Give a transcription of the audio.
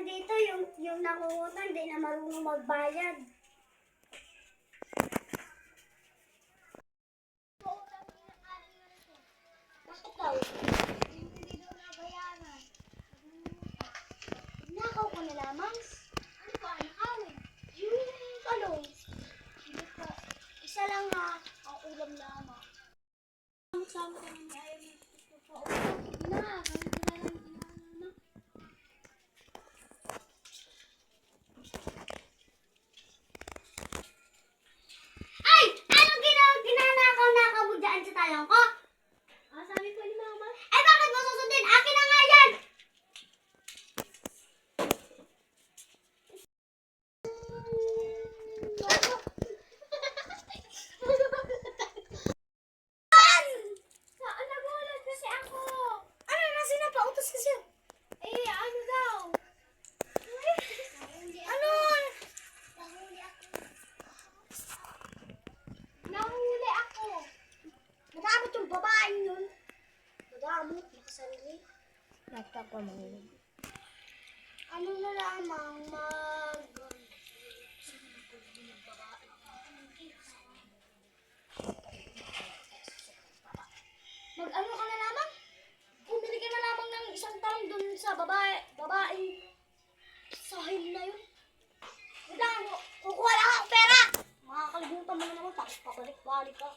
dito, yung nangungutang, di na marunong magbayad. Bakit daw? Hindi daw nabayaran. Nakaw ko na lamang. Ano ba? Nakawin? Yung talong. Hindi po. Isa lang na ang ulam lamang. Sama ka ng ayaw mo. Hindi na. Kaya na lang inaano na. Ay! Anong ginanakaw-nakaw mo dyan sa talong ko? Sabi ko ni Mama. Ay, bakit mo susundin? Akin na nga yan! Nagulat kasi ako. Ano na sinapautos kasi? Ano daw? Ano? Nahuli ako. Nadamot yung babaeng yun. Nadamot, nakasarili. Nagtakamang. Ano na lamang mag-ano ka na lamang? Bumili ka na lamang ng isang talong dun sa babaeng sahil na yun. Wala, kukuha lang ako pera. Makakalimutan mo na naman, tapos pabalik-balik ka.